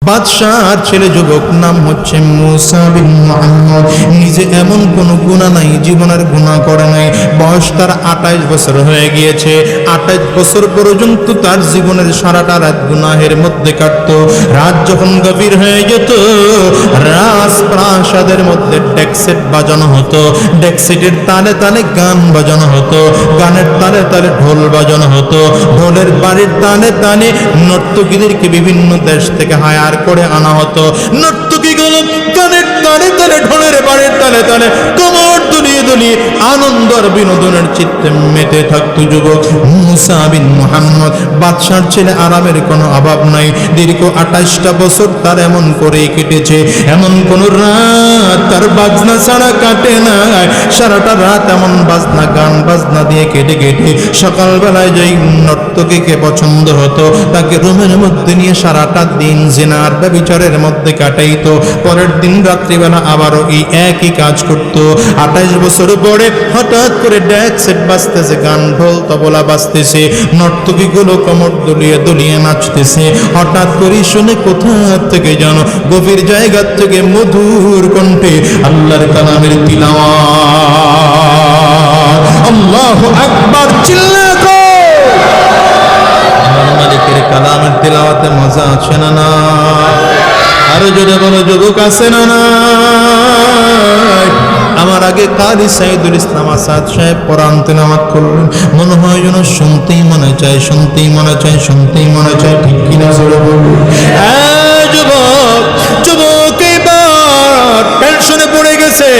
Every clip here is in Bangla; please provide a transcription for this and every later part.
বাদশার ছেলে যুবক, নাম হচ্ছে মুসা বিন মুহাম্মদ। নিজে এমন কোনো গুনাহ নাই, জীবনের গুনাহ করে নাই। বয়স তার 28 বছর হয়ে গিয়েছে। 28 বছর পর্যন্ত তার জীবনের সারাটা রাত গুনাহের মধ্যে কাটতো। রাত যখন গভীর হয়ে যেত, রাজপ্রাসাদের মধ্যে ডেকসেট বাজানো হতো, ডেকসেটের তালে তালে গান বাজানো হতো, গানের তালে তালে ঢোল বাজানো হতো, ঢোলের বাড়ির তালে তালে নর্তকীদেরকে বিভিন্ন দেশ থেকে হায়ার করে আনা হতো। নর্তকীগুলো গানের তালে তালে ঢোলের বাড়ির তালে তালে কোমর দুলিয়ে দুলিয়ে আনন্দ আর বিনোদনের চিত্তে মেতে থাকতো যুবক মুসা বিন মুহাম্মদ। বাদশার ছেলে, আরামের কোনো অভাব নাই। দীর্ঘ 28টা বছর তার এমন করে কেটেছে, এমন কোন রাত তার বাজনা ছাড়া কাটে না। সারাটা রাত এমন বাজনা, গান বাজনা দিয়ে কেটে কেটে সকালবেলায় যেই নর্তকীকে পছন্দ হতো তাকে রুমের মধ্যে নিয়ে সারাটা দিন জিনা আর ব্যভিচারের মধ্যে কাটাইতো। পরের দিন রাত্রিবেলা আবারও এই একই কাজ করত। 28 বছর পরে হঠাৎ করে ডেক সেট বাজতেছে, গান ঢোল তবলা বাজতেছে, নর্তকীগুলো কোমর দুলিয়ে দুলিয়ে নাচতেছে। হঠাৎ করে শুনে কোথা থেকে যেন গভীর জায়গা থেকে মধুর কণ্ঠে আল্লাহর কালামের তিলাওয়াত। আল্লাহু আকবার, চিল্লা কো। আমার মালিকের কালামের তিলাওয়াতে মজা আছে না না? আরো জোরে বলো যুবক, আছে না না? আমার আগে কারি সাইদুল ইসলাম আসাদ সাহেব কোরআন তেলাওয়াত করলেন। মনে হয় যেন শুনতেই মনে চায়, শুনতেই মনে চায়, শুনতেই মনে চায়। ঠিক কিনা জোরে বলুন। যুবক, যুবক এবার টেনশনে পড়ে গেছে।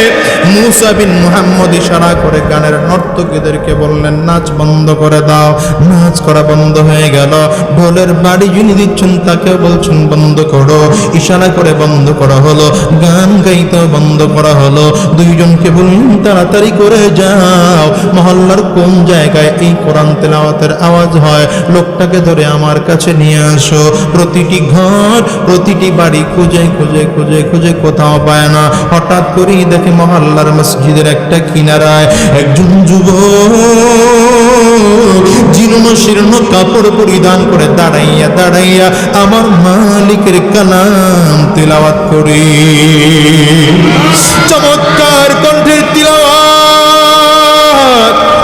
মুসা বিন মুহাম্মদ ইশারা করে গানের নর্তকীদেরকে বললেন, নাচ বন্ধ করে দাও। নাচ করা বন্ধ হয়ে গেল। ঢোলের বাড়ি যিনি দিচ্ছেন তাকেও বলছেন বন্ধ করো। ইশারা করে বন্ধ করা হলো। গান গাইতেও বন্ধ করা হলো। দুইজনকে বললেন, তাড়াতাড়ি করে যাও, মহল্লার কোন জায়গায় এই কোরআন তেলাওয়াতের আওয়াজ হয়, লোকটাকে ধরে আমার কাছে নিয়ে আসো। প্রতিটি ঘর, প্রতিটি বাড়ি খুঁজে খুঁজে খুঁজে খুঁজে কোথাও পায় না। হঠাৎ করেই দেখে মহল্লার মসজিদের একটা কিনারায় একজন যুবক জীর্ণ শীর্ণ কাপড় পরিধান করে দাঁড়াইয়া দাঁড়াইয়া আমার মালিকের কালাম তিলাওয়াত করে। চমৎকার কণ্ঠের তিলাওয়াত।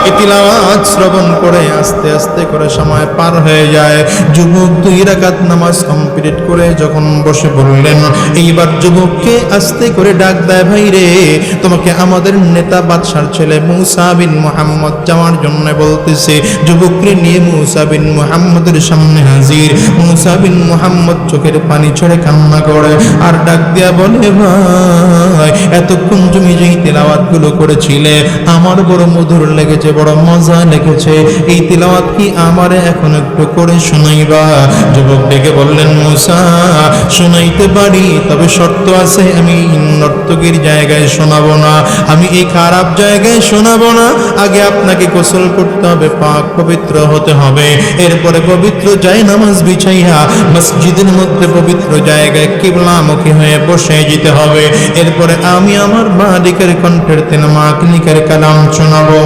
এই তিলাওয়াত শ্রবণ করে আস্তে আস্তে করে সময় পার হয়ে যায়। যুবক 2 রাকাত নামাজ কমপ্লিট করে যখন বসে বললেন, এইবার যুবককে আস্তে করে ডাক দেয়, ভাই রে, তোমাকে আমাদের নেতা বাদশার ছেলে মুসা বিন মুহাম্মদ যাওয়ার জন্য বলতেছে। যুবককে নিয়ে মুসা বিন মুহাম্মদের সামনে হাজির। মুসা বিন মুহাম্মদ চোখের পানি ছেড়ে কান্না করে আর ডাক দিয়া বলে, ভাই, এতক্ষণ তুমি যেই তিলাওয়াত গুলো করেছিলে আমার বড় মধুর লেগেছে, বড় মজা লেগেছে। এই তিলাওয়াত কি আমারে এখন একটু করে শোনাইবা? যুবক ডেকে বললেন, মুসা, শোনাইতে পারি, তবে শর্ত আছে, আমি নর্তকীর জায়গায় শোনাবো না, আমি এই খারাপ জায়গায় শোনাবো না। আগে আপনাকে গোসল করতে হবে, পাক পবিত্র হতে হবে, এরপরে পবিত্র জায়নামাজ বিছাইয়া মসজিদের মধ্যে পবিত্র জায়গায় কিবলামুখী হয়ে বসে যেতে হবে। এরপরে আমি আমার মালিকের কণ্ঠের মালিকের কালাম শোনাবো।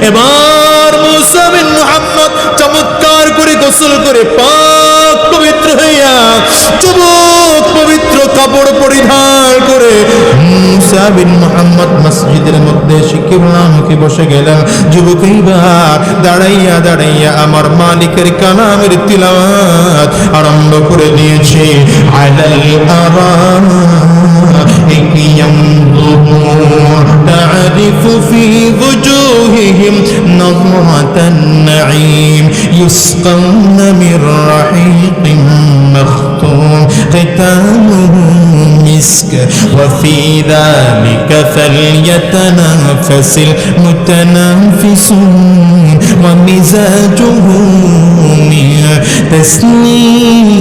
এবার মুসা বিন মুহাম্মদ চমৎকার করে গোসল করে পাক পবিত্র হইয়া যুবক পবিত্র কাপড় পরিধান করে মুসা বিন মুহাম্মদ মসজিদের মধ্যে কিবলামুখী বসে গেলেন। যুবক এইবার দাঁড়াইয়া দাঁড়াইয়া আমার মালিকের কালামের তিলাওয়াত আরম্ভ করে দিয়েছে। আলাল আরাইকি ইয়ানজুরুন তা'রিফু ফি ওজুহিহিম নাযরাতান নাঈম ইউসকাউনা মির রাহিকিম মাখতুম খিতামুহু মিসক ওয়া ফি যালিকা ফালইয়াতানাফাসিল মুতানাফিসুন ওয়া মিজাজুহু মিন তাসনিম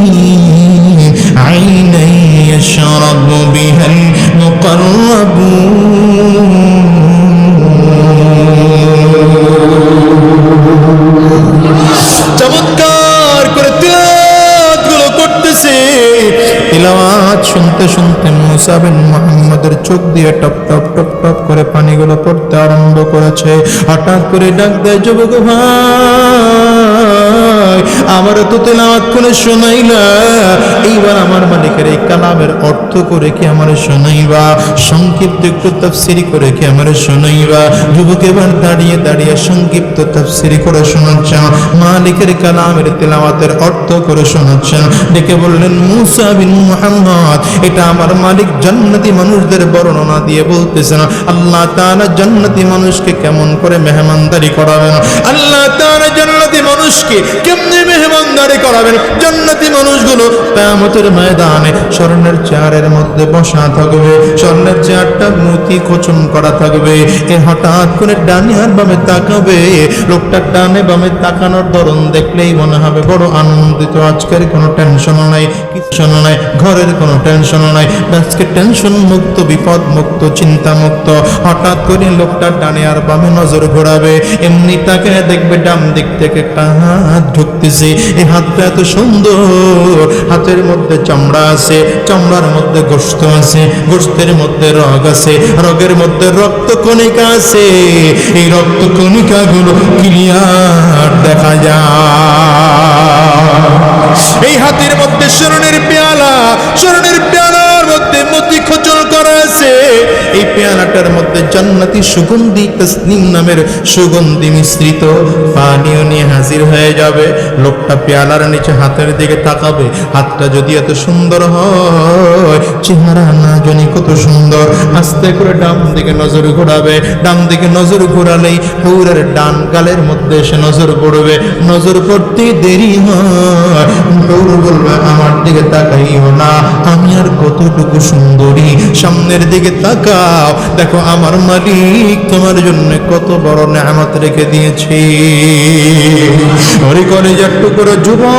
আইনান ইয়াশরাবু বিহাল মুকাররাবুন। চমৎকার করে তিলাওয়াত গুলো করতেছে। তিলাওয়াত শুনতে শুনতে মুসা বিন মুহাম্মদের চোখ দিয়ে টপ টপ টপ টপ করে পানিগুলো পড়তে আরম্ভ করেছে। হঠাৎ করে ডাক দেয়, যুবক ভাই, আমার তো তেলাওয়াত করে শোনাইলা, এইবার আমার মালিকের এই কালামের অর্থ করে কি আমার শোনাইবা, সংক্ষিপ্ত একটু তাফসীর করে কি আমার শোনাইবা। যুবক এবার দাঁড়িয়ে দাঁড়িয়ে সংক্ষিপ্ত তাফসীর করে শোনাচ্ছেন, মালিকের কালামের তেলাওয়াতের অর্থ করে শোনাচ্ছেন। ডেকে বললেন, মুসা বিন মুহাম্মদ, এটা আমার মালিক জান্নাতি মানুষদের বর্ণনা দিয়ে বলতেছেন, আল্লাহ তাআলা জান্নাতি মানুষকে কেমন করে মেহমানদারি করাবেন, আল্লাহ তাআলা জান্নাতি মানুষকে কেমনে মেহমানদারি করাবেন। জান্নাতি মানুষগুলো কিয়ামতের ময়দানে স্বর্ণের চেয়ারের মধ্যে বসা থাকবে, স্বর্ণের চেয়ারটা মতি খোঁচন করা থাকবে। এ হঠাৎ করে ডানে আর বামে তাকাবে, লোকটা ডানে বামে তাকানোর ধরন দেখলেই মনে হবে বড় আনন্দিত, আজকের কোনো টেনশন নাই, কিছু নাই, ঘরের কোনো টেনশন নাই, আজকে টেনশন মুক্ত, বিপদ মুক্ত, চিন্তা মুক্ত। হঠাৎ করে লোকটা ডানে আর বামে নজর ঘোরাবে, এমনি তাকে দেখবে ডান দিক থেকে একটা হাত ঢুকতেছে। এই হাতটা এত সুন্দর, হাতের মধ্যে চামড়া আছে, চামড়ার মধ্যে গোশত আছে, গোশতের মধ্যে রগ আছে, রগের মধ্যে রক্ত কণিকা আছে। এই রক্ত কণিকা গুলো ক্লিয়ার দেখা যায়। এই হাতের মধ্যে স্বর্ণের পেয়ালা, স্বর্ণের পেয়ালার মধ্যে মতি খোঁচল করা আছে। এই পেয়ালাটার মধ্যে জান্নাতি সুগন্ধি তাসনিম নামের সুগন্ধি মিশ্রিত পানীয় নিয়ে হাজির হয়ে যাবে। লোকটা পেয়ালার নিচে হাতের দিকে তাকাবে, হাতটা যদি এত সুন্দর হয়, চেহারা না জানি কত সুন্দর। আস্তে করে ডান দিকে নজর ঘোরাবে, ডান দিকে নজর ঘোরালেই হুরের ডান গালের মধ্যে এসে নজর পড়বে। নজর পড়তে দেরি হয়, হুর বলবে, আমার দিকে তাকাইও না, আমি আর কতটুকু সুন্দরী, সামনের দিকে তাকাও, দেখো আমার মালিক তোমার জন্য কত বড় নেয়ামত রেখে দিয়েছে। ওরে কলেজার টুকরো যুবক,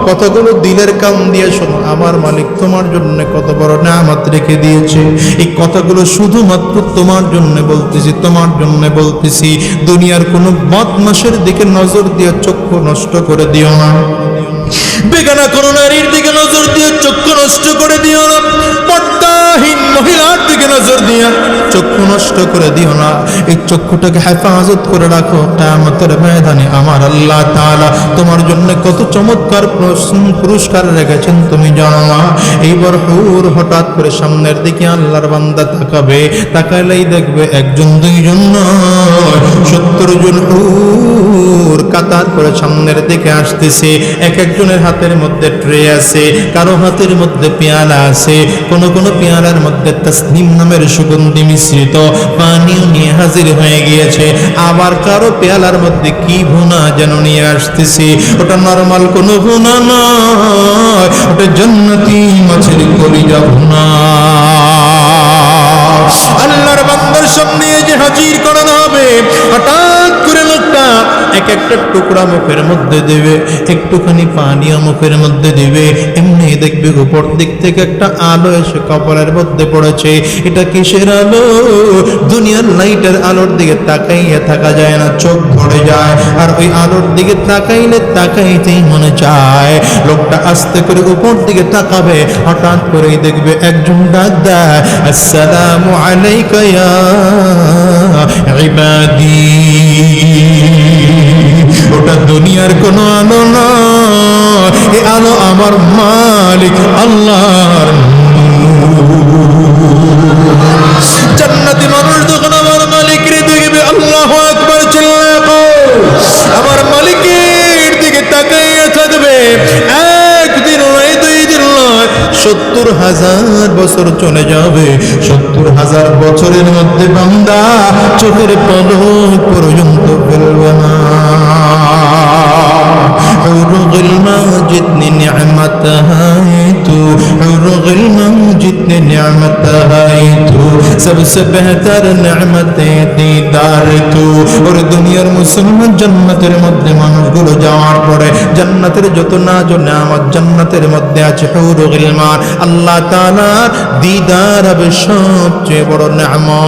কথাগুলো দিলের কান দিয়ে শোনো, আমার মালিক তোমার জন্য কত বড় নেয়ামত রেখে দিয়েছে। এই কথাগুলো শুধুমাত্র তোমার জন্য বলতেছি, তোমার জন্য বলতেছি। দুনিয়ার কোনো বদমাশের দিকে নজর দিয়ে চক্ষু নষ্ট করে দিও না, বেগানা কোনো নারীর দিকে নজর দিয়ে চক্ষু নষ্ট করে দিও না, পর্দাহীন মহিলার দিকে নজর দিয়ে চক্ষু নষ্ট করে দিও না। এই চক্ষুটাকে হেফাজত করে রাখো, কিয়ামতের ময়দানে আমার আল্লাহ তাআলা তোমার জন্য কত চমৎকার পুরস্কার রেখেছেন তুমি জানো না। এইবার হুর হঠাৎ করে সামনের দিকে আল্লাহর বান্দা তাকাবে, তাকাইলেই দেখবে একজন দুইজন নয়, 70 জন হুর কাতার করে সামনের দিকে আসতেছে। এক একজনের হাতের মধ্যে ট্রে আছে, কারো হাতের মধ্যে পেয়ালা আছে, কোন কোন পেয়ালার মধ্যে তাসনিম নামের সুগন্ধি মিশ্রিত পানীয় নিয়ে হাজির হয়ে গিয়েছে। আবার কারো পেয়ালার মধ্যে কি ভুনা যেন নিয়ে আসতেছে। ওটা নরমাল কোনো ভুনা নয়, ওটা জান্নাতি মাছের কলিজা ভুনা। আল্লাহর বান্দার সামনে যে হাজির করানো হবে, হঠাৎ করে লোকটা এক একটা টুকরা মুখের মধ্যে দেবে, একটুখানি পানীয় মুখের মধ্যে দেবে, এমনি দেখবে উপর দিক থেকে একটা আলো এসে কপালের মধ্যে পড়েছে। এটা কিসের আলো? দুনিয়ার লাইটের আলোর দিকে তাকাইয়া থাকা যায় না, চোখ ভরে যায়। আর ওই আলোর দিকে তাকাইলে তাকাইতেই মনে চায়। লোকটা আস্তে করে উপর দিকে তাকাবে, হঠাৎ করেই দেখবে একজন ডাক দেয়, আসসালামু আলাইকা ইয়া ইবাদি। ওটা দুনিয়ার কোনো আলো না, এই আলো আমার মালিক আল্লাহর। জান্নাতি মানুষ যখন আমার মালিকের দেখবে, আল্লাহু আকবার চিল্লায়ে আমার মালিকের দিকে তাকাইয়া থাকবে। একদিন নয়, 2 দিন নয়, 70,000 বছর চলে যাবে। 70,000 বছরের মধ্যে বান্দা চোখের পলক পর্যন্ত ফেলবে না। حور غلما جتنی نعمت ہے تو، حور غلما جتنی نعمت ہے تو، سب سے بہتر نعمت دیدار تو। اور দুনিয়ার মুসলমান জান্নাতের মধ্যে মানুষগুলো যাওয়ার পরে জান্নাতের যত নাজ ও নেয়ামত জান্নাতের মধ্যে আছে, হুর গিলমান, আল্লাহ তাআলার দিদার হবে সবচেয়ে বড় নেয়ামত।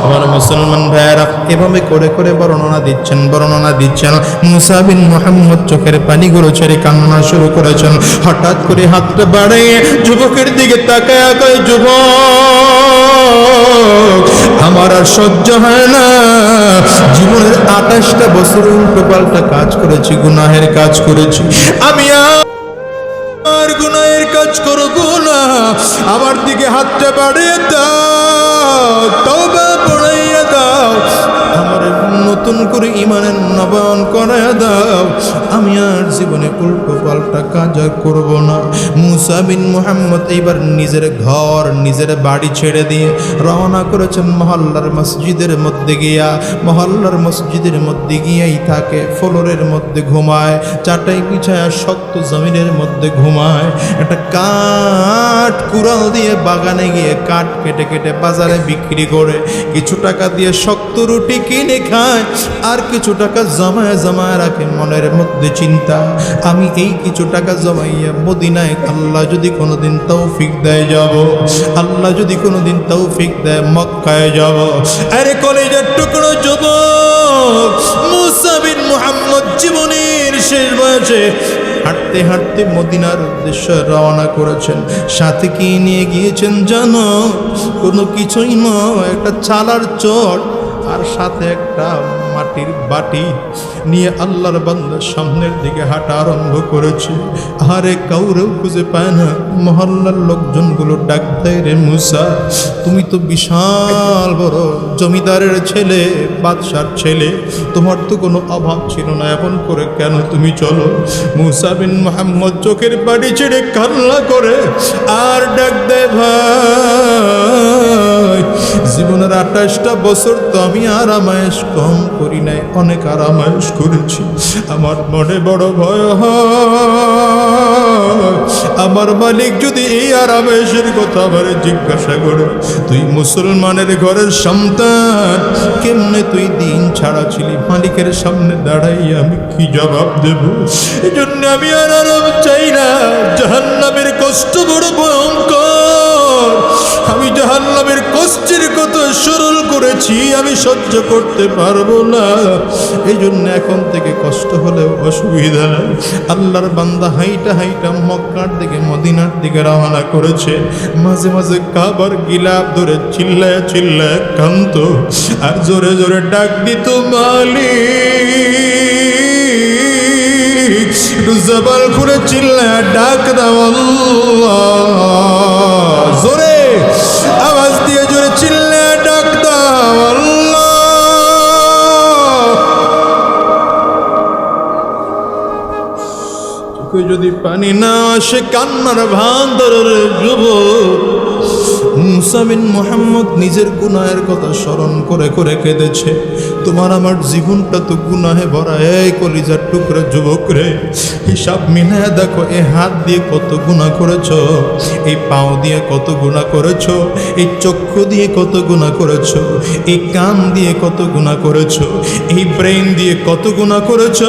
আমার মুসলমান ভাইয়েরা এভাবে করে করে বর্ণনা দিচ্ছেন মুসা বিন মুহাম্মদ চোখের পানিগুলো ছেড়ে কান্না শুরু করেছেন। হঠাৎ করে হাতটা বাড়িয়ে যুবকের দিকে তাকায় কয়, যুবক আমার আর সহ্য হয় না, জীবনের 28টা বছর উল্টো পাল্টা কাজ করেছি, গুনাহের কাজ করেছি, আমি আর গুনাহের কাজ করব না, আমার দিকে হাতটা বাড়িয়ে দাও, তওবা পড়াইয়া দাও, আমার নতুন করে ইমানের নবায়ন করাইয়া দাও, আমি আর জীবনে উল্টো পাল্টা কাজ আর করব না। মুসা বিন মুহাম্মদ এইবার নিজের ঘর নিজের বাড়ি ছেড়ে দিয়ে রওনা করেছেন মহল্লার মসজিদের মধ্যে গিয়া। মহল্লার মসজিদের মধ্যে গিয়েই থাকে, ফ্লোরের মধ্যে ঘুমায়, চাটাই বিছায়া শক্ত জমিনের মধ্যে ঘুমায়। একটা কাঠ কুড়াল দিয়ে বাগানে গিয়ে কাঠ কেটে কেটে বাজারে বিক্রি করে কিছু টাকা দিয়ে শক্ত রুটি কিনে খায়, আর কিছু টাকা জমায় জমায় রাখে। মনের মধ্যে চিন্তা, আমি এই কিছু টাকা জমাইয়া মদিনায় আল্লাহ যদি কোনোদিন তৌফিক দেয় যাব, আল্লাহ যদি কোনোদিন তৌফিক দেয় মক্কায় যাব। আরে কলেজের টুকরো যুবক মুসা বিন মুহাম্মদ জীবনের শেষ বয়সে হাঁটতে হাঁটতে মদিনার উদ্দেশ্যে রওনা করেছেন। সাথে কি নিয়ে গিয়েছেন জানো? কোনো কিছুই নয়, একটা চালার চট আর সাথে একটা মাটির বাটি নিয়ে আল্লাহর বান্দার সামনের দিকে হাঁটা আরম্ভ করেছে। আরে কাউরেও খুঁজে পায় না। মহল্লার লোকজনগুলো ডাক দেয়, রে মুসা, তুমি তো বিশাল বড় জমিদারের ছেলে, বাদশার ছেলে, তোমার তো কোনো অভাব ছিল না, এমন করে কেন তুমি চলো? মুসা বিন মুহাম্মদ চোখের পানি ছেড়ে কান্না করে আর ডাক দেয়, ভাই, জীবনের 28টা বছর তো আমি আরামায়েশ কম করি নাই, অনেক আরামায়েশ করেছি। আমার মনে বড় ভয় হয়, আমার মালিক যদি এই আরামায়েশের কথা আমার জিজ্ঞাসা করে, তুই মুসলমানের ঘরের সন্তান, কেমনে তুই দিন ছাড়া ছিলি, মালিকের সামনে দাঁড়াই আমি কি জবাব দেব? এই জন্য আমি আর আরাম চাই না। জাহান্নামের কষ্ট বড় ভয়ঙ্কর, আমি জাহান্নামের কষ্টের কথা সরল করেছি, আমি সহ্য করতে পারবো না। এই জন্য এখন থেকে কষ্ট হলেও অসুবিধা নাই। আল্লাহর বান্দা হাইটা হাইটা মক্কার দিকে মদিনার দিকে রওনা করেছে। মাঝে মাঝে কাবার গিলাপ ধরে চিল্লায় চিল্লায় কান্ত আর জোরে জোরে ডাক দিত, মালিক, জবান খুলে চিল্লায় ডাক দাও আল্লাহ, জোরে আওয়াজ দিয়ে জোরে চিল্লায় ডাক দাও আল্লাহ। চোখে যদি পানি না আসে কান্নার ভান ধরে যুবক মুসা বিন মুহাম্মদ নিজের গুনাহের কথা স্মরণ করে করে কেঁদেছে। তোমার আমার জীবনটা তো গুনাহে ভরা। এই কলিজার টুকরা যুবক রে, হিসাব মিলায় দেখো, এই হাত দিয়ে কত গুনাহ করেছো, এই পাও দিয়ে কত গুনাহ করেছো, এই চক্ষু দিয়ে কত গুনাহ করেছো, এই কান দিয়ে কত গুনাহ করেছো, এই ব্রেন দিয়ে কত গুনাহ করেছো।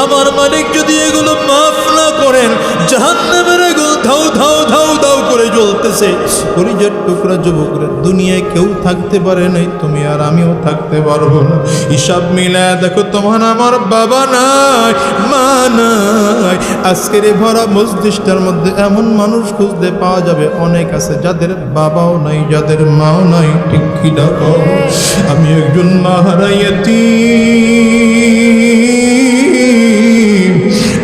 আমার মালিক যদি এগুলো মাফ না করেন, জাহান্নামের আগুন ধাউ ধাউ ধাউ ধাউ করে জ্বলতেছে। কলিজার টুকরা যুবকরা, দুনিয়ায় কেউ থাকতে পারে নাই, তুমি আর আমিও থাকতে পারবো না। হিসাব মিলায় দেখো, তোমার আমার বাবা নাই, মা নাই। আজকের এই ভরা মসজিদটার মধ্যে এমন মানুষ খুঁজতে পাওয়া যাবে অনেক আছে, যাদের বাবাও নাই, যাদের মাও নাই। ঠিক কি দেখো, আমি একজন মাহারা ইয়তীম।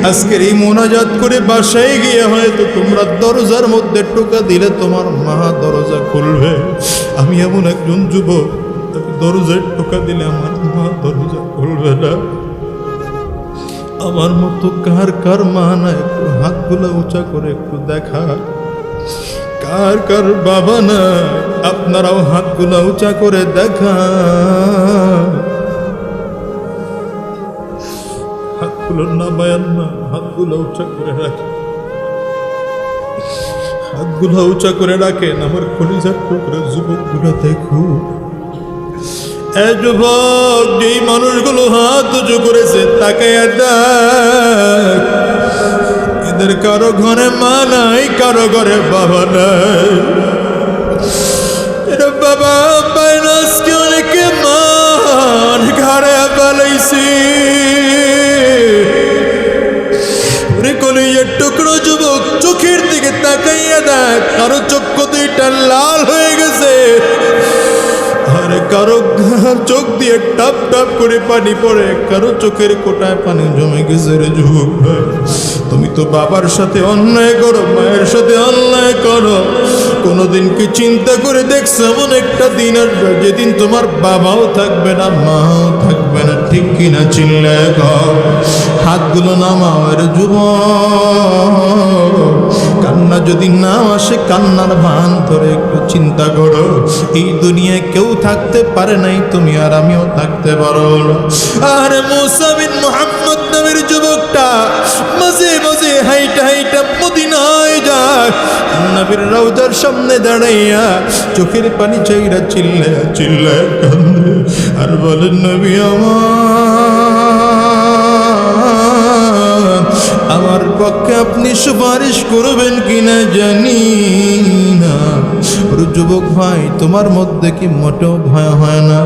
আজকের এই মোনাজাত করে বাসায় গিয়ে হয়তো তোমরা দরজার মধ্যে টোকা দিলে তোমার মা দরজা খুলবে। আমি এমন একজন যুবক, দরজায় টোকা দিলে আমার মা দরজা খুলবে না। আমার মতো কার কার মা না, একটু হাতগুলো উঁচা করে একটু দেখা। কার কার বাবা না, আপনারাও হাতগুলো উঁচা করে দেখা। হাতগুলো নামায়ান না, হাতগুলো উঁচা করে রাখেন, হাতগুলো উঁচা করে রাখেন। আমার কলিজার টুকরা যুবকগুলো দেখো, এ যুবক, যেই মানুষগুলো হাত উঁচু করেছে তাকাইয়া দেখ, এদের কারো ঘরে মা নাই, কারো ঘরে বাবা নাই। এরা বাবা পায় না, আজকে অনেক গেছি। ওরে কলিজার টুকরো যুবক, চোখের দিকে তাকাইয়া দেখ, কারো চক্ষু দুইটা লাল হয়ে গেছে, আরে কারো চোখ দিয়ে টাপ টাপ করে পানি পড়ে, কারো চোখের কোটায় পানি জমে গেছে। রে যুবক ভাই, তুমি তো বাবার সাথে অন্যায় করো, মায়ের সাথে অন্যায় করো, কোনোদিন কি চিন্তা করে দেখছো এমন একটা দিন আসবে যেদিন তোমার বাবাও থাকবে না, মাও থাকবে না? ঠিক কিনা চিল্লায় কও। হাতগুলো নামাও রে যুবক। কান্না যদি না আসে, কান্নার ভান ধরে একটু চিন্তা করো, এই দুনিয়ায় কেউ থাকতে পারে নাই, তুমি আর আমিও থাকতে পারো। আরে মুসা বিন মুহাম্মদ নামের যুবকটা মাঝে মাঝে হাইটা হাইটা মদিনায় যায়, নবীর রওজার সামনে দাঁড়াইয়া চোখের পানি চাইরা চিল্লায়া চিল্লায়া কান্দে আর বলেন, নবী আমার পক্ষে আপনি সুপারিশ করবেন কিনা জানি না। যুবক ভাই, তোমার মধ্যে কি মোটেও ভয় হয় না?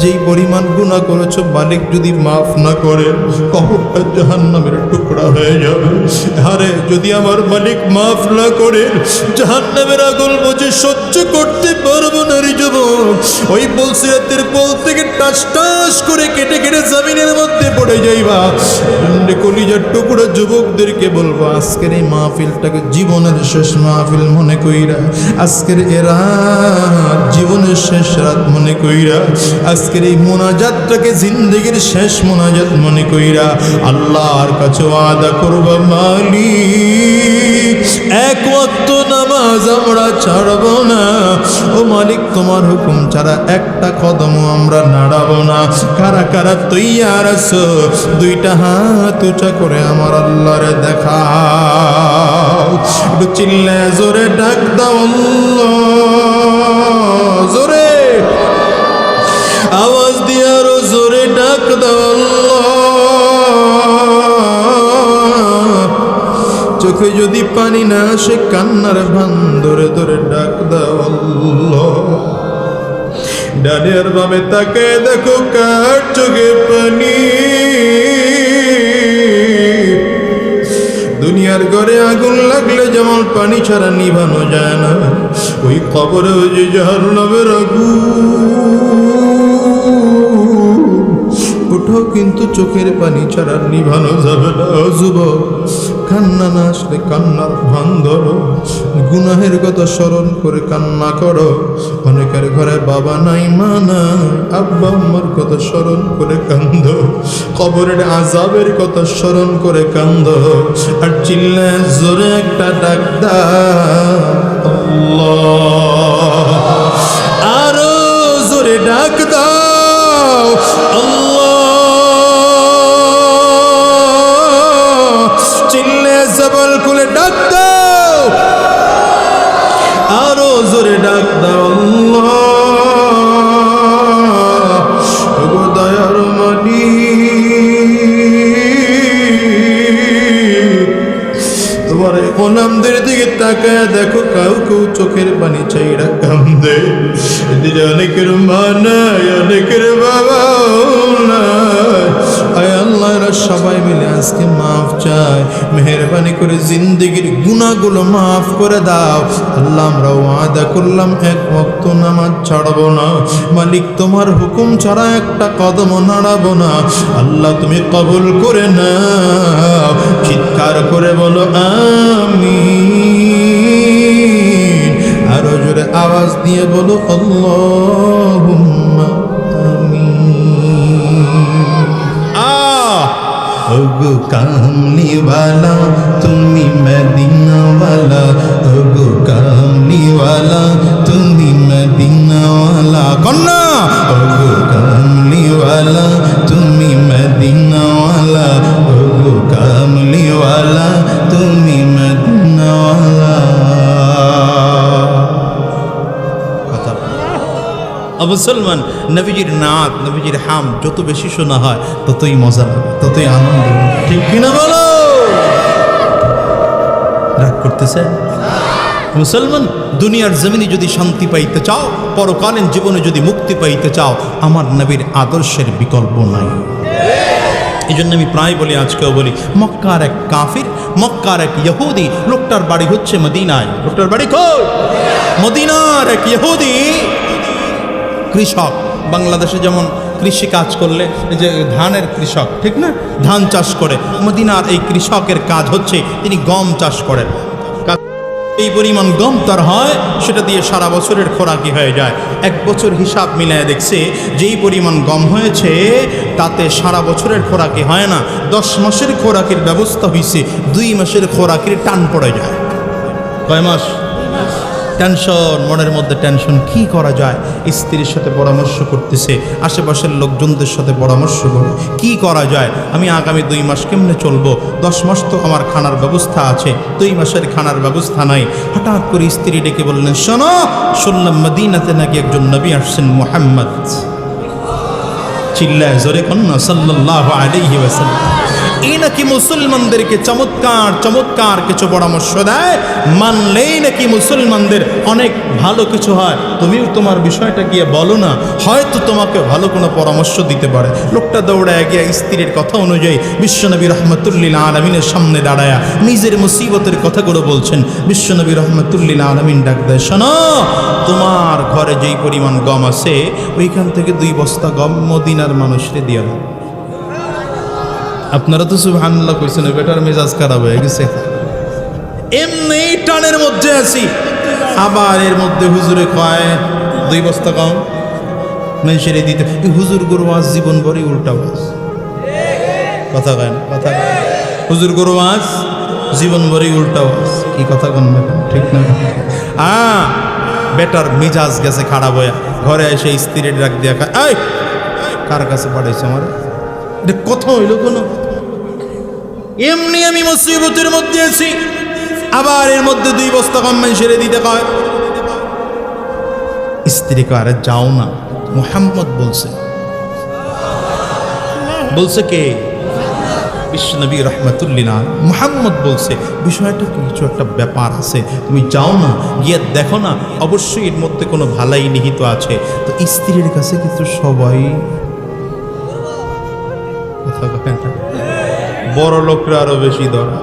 যেই পরিমাণ গুনাহ করেছো, মালিক যদি মাফ না করে, কবরটা জাহান্নামের টুকরা হয়ে যাবে। আরে যদি আমার মালিক মাফ না করে, জাহান্নামের আগুন বুঝে সহ্য করতে পারবো না রে যুবক। ওই বলসিরাতের কোল থেকে টাস টাস করে কেটে কেটে জমিনের মধ্যে পড়ে যাইবা। কলিজার টুকরা যুবকদেরকে বলবো, আজকের এই মাহফিলটাকে জীবনের শেষ মাহফিল মনে কইরা, আজকের এরা জীবনের শেষ রাত মনে কইরা, আজকের এই মোনাজাতটাকে জিন্দেগির শেষ মোনাজাত মনে কইরা আল্লাহর কাছে ওয়াদা করবা, মালিক এক ওয়াক্ত নামাজ আমরা ছাড়ব না। ও মালিক, তোমার হুকুম ছাড়া একটা কদমও আমরা নাড়াবো না। কারা কারা তৈয়ার আছো? দুইটা হাত উঁচা করে আমার আল্লাহরে দেখাও। একটু চিল্লায় জোরে ডাক দাও আল্লাহ, জোরে আওয়াজ দিয়ে আরো জোরে ডাক দাও আল্লাহ। চোখে যদি পানি না আসে, কান্নার ভান ধরে ধরে ডাক দাও আল্লাহ। ডানে আর বামে তাকে দেখো, কার চোখে পানি। দুনিয়ার ঘরে আগুন লাগলে যেমন পানি ছাড়া নিভানো যায় না, ওই কবরে যে জাহান্নামের আগুন, ওঠো কিন্তু চোখের পানি ছাড়া নিভানো যাবে না। যুবক, কান্না না আসলে কান্নার ভান ধরো, গুনাহের কথা স্মরণ করে কান্না করো। অনেকের ঘরে বাবা নাই, মা নাই, আব্বা আম্মার কথা স্মরণ করে কান্দ, কবরের আযাবের কথা স্মরণ করে কান্দ, আর চিল্লায় জোরে একটা ডাক দাও আল্লাহ, আরো জোরে ডাক দাও আল্লাহ। চিল্লে জবল খুলে ডাক দাও, আরো জোরে ডাক দাও আল্লাহ। ওগো দয়ার মালিক, তোমার গোলামদের দিকে তাকায় দেখো, কাউ কেউ চোখের পানি চাইরা কান্দে। এদিকে অনেকের মা নাই, অনেকের বাবাও নাই। আয় আল্লাহ, এরা সবাই মিলে আজকে মাফ চায়, মেহেরবানি করে জিন্দেগির গুনাহগুলো মাফ করে দাও আল্লাহ। আমরা ওয়াদা করলাম এক ওয়াক্ত নামাজ ছাড়বো না, মালিক তোমার হুকুম ছাড়া একটা কদম নাড়াবো না। আল্লাহ তুমি কবুল করে নাও। চিৎকার করে বলো আমিন। আরো জোরে আওয়াজ দিয়ে বলো আল্লাহুম্মা আমিন। ওগো কামলিওয়ালা তুমি মদিনাওয়ালা, ওগো কামলিওয়ালা তুমি মদিনাওয়ালা। কন্যা, ওগো কামলিওয়ালা তুমি মদিনাওয়ালা, ওগো কামলিওয়ালা তুমি মদিনাওয়ালা। মুসলমান, নবীজির নাত, নবীজির হাম যত বেশি শোনা হয় ততই মজা লাগে, ততই আনন্দ। ঠিক কিনা বলো? রাগ করতেছে মুসলমান? দুনিয়ার জমিনে যদি শান্তি পাইতে চাও, পরকালীন জীবনে যদি মুক্তি পাইতে চাও, আমার নবীর আদর্শের বিকল্প নাই। এই জন্য আমি প্রায় বলি, আজকেও বলি, মক্কার এক কাফির, মক্কার এক ইহুদি, লোকটার বাড়ি হচ্ছে মদিনায়। লোকটার বাড়ি কই? মদিনার এক ইহুদি কৃষক। বাংলাদেশে যেমন কৃষি কাজ করলে এই যে ধানের কৃষক, ঠিক না, ধান চাষ করে, মদিনার এই কৃষকের কাজ হচ্ছে তিনি গম চাষ করেন। এই পরিমাণ গম তার হয়, সেটা দিয়ে সারা বছরের খোরাকি হয়ে যায়। এক বছর হিসাব মিলায় দেখছে যেই পরিমাণ গম হয়েছে তাতে সারা বছরের খোরাকি হয় না, 10 মাসের খোরাকির ব্যবস্থা হয়েছে, 2 মাসের খোরাকির টান পড়ে যায়। কয় মাস? টেনশন, মনের মধ্যে টেনশন, কি করা যায়? স্ত্রীর সাথে পরামর্শ করতেছে, আশেপাশের লোকজনদের সাথে পরামর্শ করে কি করা যায়, আমি আগামী 2 মাস কেমনে চলবো, 10 মাস তো আমার খানার ব্যবস্থা আছে, 2 মাসের খানার ব্যবস্থা নাই। হঠাৎ করে স্ত্রী ডেকে বললেন, শোনো, শুনলাম মদিনাতে নাকি একজন নবী আসছেন, মুহাম্মদ। চিল্লায় জোরে কন্যা সাল্লাল্লাহু আলাইহি ওয়াসাল্লাম। এই নাকি মুসলমানদেরকে চমৎকার চমৎকার কিছু পরামর্শ দেয়, মানলেই নাকি মুসলমানদের অনেক ভালো কিছু হয়। তুমিও তোমার বিষয়টা গিয়ে বলো না, হয়তো তোমাকে ভালো কোনো পরামর্শ দিতে পারে। লোকটা দৌড়ায় গিয়ে স্ত্রীর কথা অনুযায়ী বিশ্বনবী রহমতুল্লিল আলমিনের সামনে দাঁড়ায়া নিজের মুসিবতের কথাগুলো বলছেন। বিশ্বনবী রহমতুল্লিল আলমিন ডাক দেয়, শোনো, তোমার ঘরে যেই পরিমাণ গম আছে ওইখান থেকে 2 বস্তা গম মদিনার মানুষকে দিয়ে দাও। আপনারা তো সুবহানাল্লাহ কইছেন, বেটার মেজাজ খারাপ হয়ে গেছে। এমনি টানের মধ্যে আছি, আবার এর মধ্যে হুজুরে কয় 2 বস্তা গম মানুষের দিতে। হুজুর গুরু আজ জীবন ভরই উল্টা ওয়াজ, কথা কয় না, কথা হুজুর গুরু আজ জীবন ভরই উল্টা ওয়াজ। কি কথা কন না, ঠিক না? বেটার মেজাজ গেছে খারাপ হয়ে, ঘরে এসে স্ত্রীর ডাক দিয়া, এই কার কাছে পাঠাইছে আমার? এটা কথা হইল কোনো? এমনি আমি মুসিবতের মধ্যে আছি, আবার এর মধ্যে 2 বস্তা গম সেরে দিতে কয়। স্ত্রী কয়, আরে যাও না, মুহাম্মদ বলছে। বলছে কে? বিশ্বনবী রহমতুল্লিল মুহাম্মদ বলছে, বিষয়টা কিছু একটা ব্যাপার আছে, তুমি যাও না, গিয়ে দেখো না, অবশ্যই এর মধ্যে কোনো ভালাই নিহিত আছে। তো স্ত্রীর কাছে কিন্তু সবাই বড় লোকরা আরো বেশি ধরা,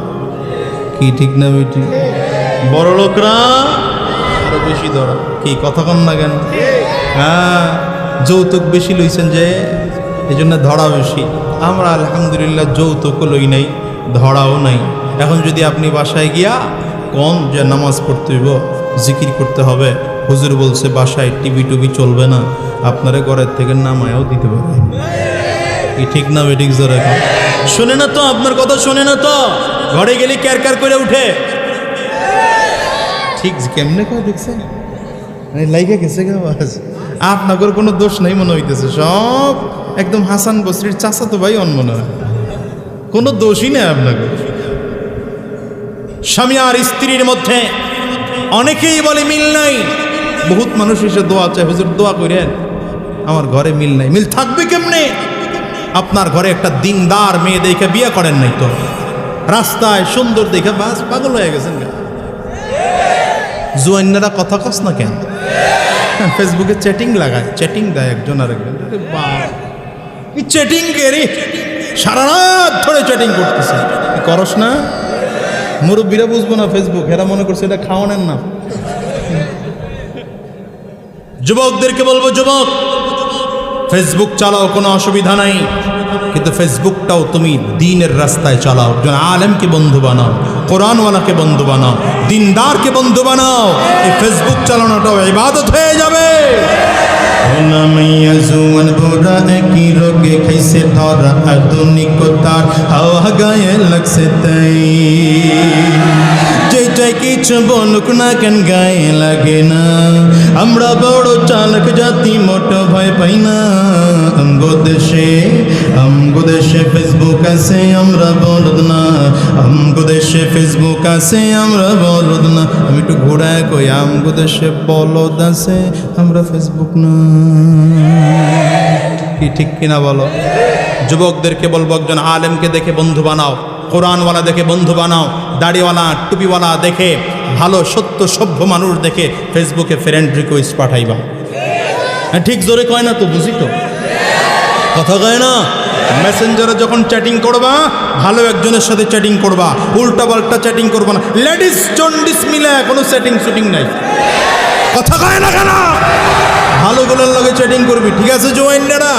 কি ঠিক না বেটি? বড় লোকরা আরো বেশি ধরা, কি কথা কন না কেন? হ্যাঁ, যৌতুক বেশি লইছেন যে, এই জন্য ধরা বেশি। আমরা আলহামদুলিল্লাহ যৌতুকও লই নাই, ধরাও নাই। এখন যদি আপনি বাসায় গিয়া কোন যে নামাজ পড়তে হইব, জিকির করতে হবে, হুজুর বলছে বাসায় টিভি টুবি চলবে না, আপনারা ঘরের থেকে নামায়ও দিতে পারে। কি ঠিক না বেঠিক? জোরে শোনে না তো, আপনার কথা শোনে না তো, ঘরে গেলে ক্যারকার করে উঠে। ঠিক কেমনে কয় দেখছে, লাইকা গেছে গা বাস। আপনাদের কোনো দোষ নাই মনে হইতেছে, সব একদম হাসান বসরির চাচা তো ভাই অন মনে হয়, কোনো দোষই নেই আপনাকে। স্বামী আর স্ত্রীর মধ্যে অনেকেই বলে মিল নাই, বহুত মানুষ এসে দোয়া চায়, হুজুর দোয়া করেন, আমার ঘরে মিল নাই। মিল থাকবে কেমনে? আপনার ঘরে একটা দিনদার মেয়ে দেখে বিয়ে করেন নাই তো, রাস্তায় সুন্দর দেখে বাস পাগল হয়ে গেছেন। জুয়ান্নারা কথা কস না কেন? ফেসবুকে চ্যাটিং লাগায়, চ্যাটিং দেয় একজন আরেকজন, চ্যাটিং কে রে, সারা রাত ধরে চ্যাটিং করতেছে। করস না? মুরব্বীরা বুঝবো না ফেসবুক, এরা মনে করছে এটা খাওয়ানোর না। যুবকদেরকে বলবো, যুবক ফেসবুক চালাও, কোনো অসুবিধা নাই, কিন্তু ফেসবুকটাও তুমি দ্বীনের রাস্তায় চালাও। একজন আলেমকে বন্ধু বানাও, কোরআনওয়ালাকে বন্ধু বানাও, দিনদারকে বন্ধু বানাও। এই ফেসবুক চালানোটাও ইবাদত হয়ে যাবে। কি রোগে খাইছে ধরা, আধুনিকতার হাওয়া গায়ে লাগছে তাই, যেটাই কিছু বলুক না কেন গায়ে লাগে না। আমরা বড় চালক জাতি, মোটো ভয় পাই না। আমগো দেশে ফেসবুক আছে, আমরা বলদ না। আমগো দেশে ফেসবুক আছে, আমরা বলদ না। আমি একটু ঘোড়ায় কই, আমগো দেশে বলদ আছে, আমরা ফেসবুক না। কি ঠিক কিনা বলো? যুবকদেরকে বলবো, একজন আলেমকে দেখে বন্ধু বানাও, কোরআনওয়ালা দেখে বন্ধু বানাও, দাড়িওয়ালা টুপিওয়ালা দেখে, ভালো সত্য সভ্য মানুষ দেখে ফেসবুকে ফ্রেন্ড রিকোয়েস্ট পাঠাইবা। ঠিক জোরে কয় না তো, বুঝি তো, কথা কয় না। মেসেঞ্জারে যখন চ্যাটিং করবা ভালো একজনের সাথে চ্যাটিং করবা, উল্টা পাল্টা চ্যাটিং করবা না। লেডিস জন্ডিস মিলে কোনো চ্যাটিং শুটিং নাই, কথা কয় না কেন? ভালোগুলোর লগে চ্যাটিং করবি, ঠিক আছে জোয়াইনরা?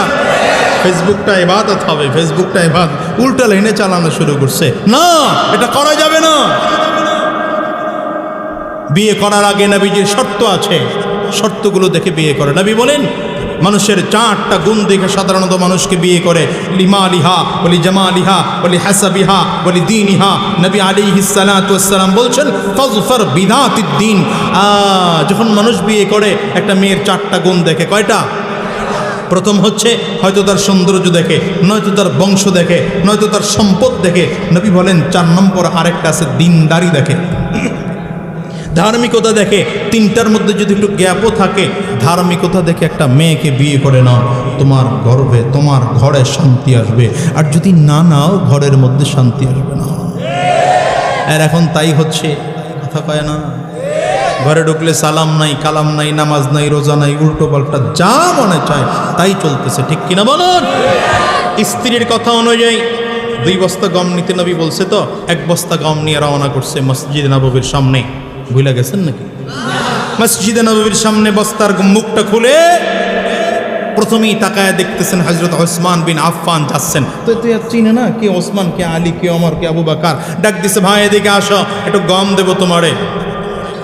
ফেসবুকটা ইবাদত হবে, ফেসবুকটা ইবাদত। উল্টা লাইনে চালানো শুরু করছে, না এটা করা যাবে না। বিয়ে করার আগে নবীজির শর্ত আছে, শর্তগুলো দেখে বিয়ে করে। নবী বলেন মানুষের 4টা গুণ দেখে সাধারণত মানুষকে বিয়ে করে। লিমালিহা বলি, জামালিহা বলি, হাসাবিহা বলি, দীনিহা। নবী আলাইহিস সালাতু ওয়াস সালাম বলছেন ফাজফার বিদাতিদ দ্বীন। যখন মানুষ বিয়ে করে একটা মেয়ের 4টা গুণ দেখে। কয়টা? প্রথম হচ্ছে হয়তো তার সৌন্দর্য দেখে, নয়তো তার বংশ দেখে, নয়তো তার সম্পদ দেখে। নবী বলেন 4 নম্বর আরেকটা আছে দিনদারি দেখে, ধার্মিকতা দেখে। 3টার মধ্যে যদি একটু গ্যাপও থাকে, ধার্মিকতা দেখে একটা মেয়েকে বিয়ে করে নাও, তোমার গর্ভে তোমার ঘরে শান্তি আসবে। আর যদি না নাও, ঘরের মধ্যে শান্তি আসবে না। আর এখন তাই হচ্ছে, কথা কয় না? ঘরে ঢুকলে সালাম নাই, কালাম নাই, নামাজ নাই, রোজা নাই, উল্টো পাল্টা যা মনে চায় তাই চলতেছে, ঠিক কিনা বলুন? স্ত্রীর কথা অনুযায়ী 2 বস্তা গম নিতে নবী বলছে, তো 1 বস্তা গম নিয়ে রওনা করছে মসজিদে নববীর সামনে। ভুলে গেছেন নাকি? মসজিদে নববীর সামনে বস্তার মুখটা খুলে প্রথমেই তাকায় দেখতেছেন হযরত ওসমান বিন আফফান যাচ্ছেন। তো তুই আর চিনে না কে ওসমান, কে আলী, কে ওমর, কে আবু বকর। ডাক দিছে, ভাই এদিকে আসো, একটু গম দেবো তোমারে।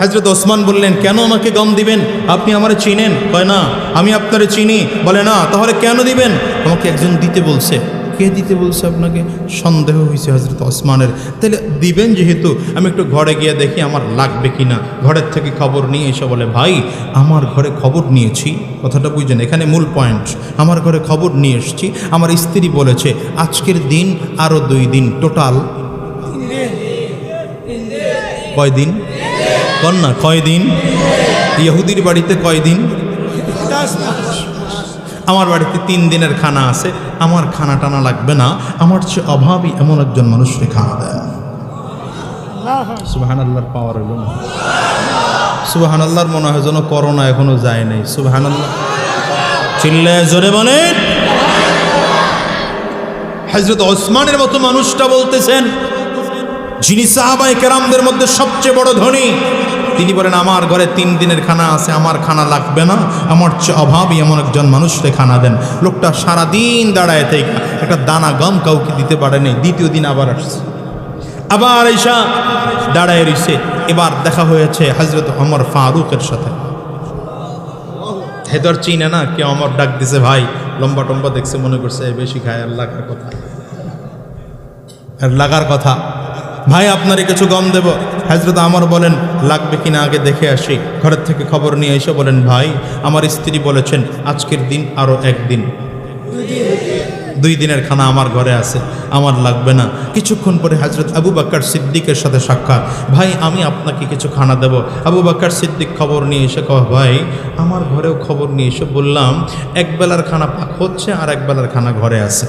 হযরত ওসমান বললেন, কেন আমাকে গম দিবেন? আপনি আমারে চিনেন? কয় না, আমি আপনারে চিনি। বলে না, তাহলে কেন দিবেন? আমাকে একজন দিতে বলছে। কে দিতে বলছে আপনাকে? সন্দেহ হয়েছে হযরত ওসমানের। তাহলে দিবেন যেহেতু, আমি একটু ঘরে গিয়ে দেখি আমার লাগবে কিনা। ঘরের থেকে খবর নিয়ে এসে বলে, ভাই আমার ঘরে খবর নিয়েছি। কথাটা বুঝছেন? এখানে মূল পয়েন্ট। আমার ঘরে খবর নিয়ে এসেছি, আমার স্ত্রী বলেছে আজকের দিন আরো 2 দিন, টোটাল কয় দিন? কন্যা কয় দিন? ইহুদির বাড়িতে কয় দিন? আমার বাড়িতে 3 দিনের খানা আছে, আমার খানা টানা লাগবে না। আমার চেয়ে অভাবী এমন একজন মানুষকে খানা দেন। সুবহানাল্লাহর পাওয়ার হইল না? সুবহানাল্লাহর মনে হয় যেন করোনা এখনো যায় নাই। সুবহানাল্লাহ, চিল্লায় জোরে বলেন। হযরত ওসমানের মতো মানুষটা বলতেছেন, যিনি সাহাবায়ে কেরামদের মধ্যে সবচেয়ে বড় ধনী, তিনি বলেন আমার ঘরে 3 দিনের খানা আছে, আমার খানা লাগবে না। আমার চেয়ে অভাবী এমন একজন মানুষকে খানা দেন। লোকটা সারাদিন দাঁড়ায় থেকে একটা দানা গম কাউকে দিতে পারেনি। 2য় দিন আবার আসছে, আবার এসা দাঁড়ায় রইছে। এবার দেখা হয়েছে হযরত ওমর ফারুকের সাথে। হেদর চিনে না কে? ওমর ডাক দিছে, ভাই লম্বা টম্বা দেখছে, মনে করছে বেশি খায়, আর লাগার কথা, আর লাগার কথা। ভাই আপনারে কিছু গম দেব। হযরত ওমর বলেন, লাগবে কিনা আগে দেখে আসি। ঘরের থেকে খবর নিয়ে এসে বলেন, ভাই আমার স্ত্রী বলেছেন আজকের দিন আরো 1 দিন, 2 দিনের খানা আমার ঘরে আছে, আমার লাগবে না। কিছুক্ষণ পরে হযরত আবু বকর সিদ্দিকের সাথে সাক্ষাৎ। ভাই আমি আপনাকে কিছু খানা দেব। আবু বকর সিদ্দিক খবর নিয়ে এসে কয়, ভাই আমার ঘরেও খবর নিয়ে এসে বললাম 1 বেলার খানা পাক হচ্ছে, আর 1 বেলার খানা ঘরে আছে।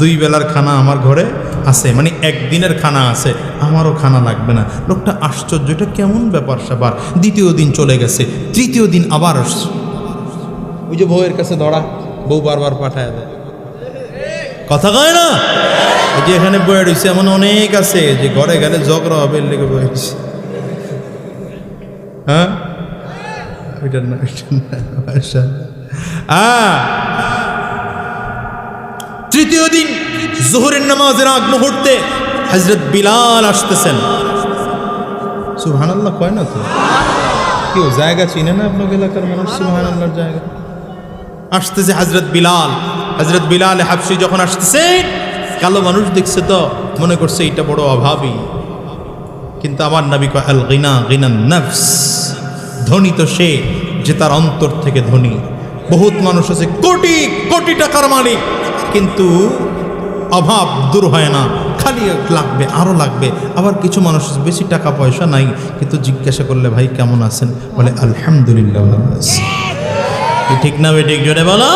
2 বেলার খানা আমার ঘরে আছে, মানে 1 দিনের খানা আছে, আমারও খানা লাগবে না। লোকটা আশ্চর্য, এটা কেমন ব্যাপার স্যাপার। 2য় দিন চলে গেছে, 3য় দিন আবার আসছে। ওই যে বউয়ের কাছে ধরা, বউ বারবার পাঠায় দেয়, কথা কয় না? ওই যে এখানে বয়ে রয়েছে, এমন অনেক আছে যে ঘরে গেলে ঝগড়া হবে, এর লেগে বয়ে রয়েছে। হ্যাঁ, ওইটা না, তৃতীয় দিন জোহরের নামাজের আগ মুহূর্তে হযরত বিলাল আসতেছেন। সুবহানাল্লাহ কয় না তো? কেউ জায়গা চিনে না আপনার এলাকার মানুষ? সুবহানাল্লাহর জায়গা আসতেছে হযরত বিলাল। হযরত বিলাল হাবশী যখন আসতেছে, কালো মানুষ দেখছে তো মনে করছে এটা বড় অভাবী, কিন্তু আমার নবী কয় আল গিনা গিনান নফস, ধনী তো সে যে তার অন্তর থেকে ধনী। বহুত মানুষ আছে কোটি কোটি টাকার মালিক, কিন্তু অভাব দূর হয় না, খালি লাগবে, আরও লাগবে। আবার কিছু মানুষ বেশি টাকা পয়সা নাই, কিন্তু জিজ্ঞাসা করলে ভাই কেমন আছেন, বলে আলহামদুলিল্লাহ। ঠিক না বেঠিক জোরে বলো?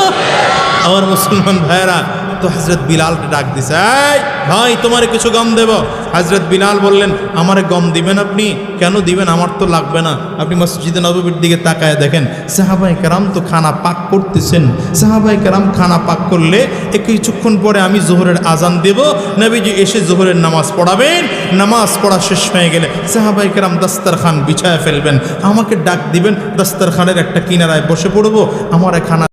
আমার মুসলমান ভাইয়েরা, তো হযরত বিলাল ডাক দিছে, এই ভাই তোমারে কিছু গম দেব। হযরত বিলাল বললেন, আমারে গম দিবেন আপনি? কেন দিবেন, আমার তো লাগবে না। আপনি মসজিদে নববীর দিকে তাকায় দেখেন, সাহাবায়ে কেরাম তো খানা পাক করতেছেন। সাহাবায়ে কেরাম খানা পাক করলে কিছুক্ষণ পরে আমি যোহরের আজান দেব, নবীজি এসে যোহরের নামাজ পড়াবেন। নামাজ পড়া শেষ হয়ে গেলে সাহাবায়ে কেরাম দাস্তারখান বিছায় ফেলবেন, আমাকে ডাক দিবেন, দাস্তারখানের একটা কিনারায় বসে পড়বো, আমার খানা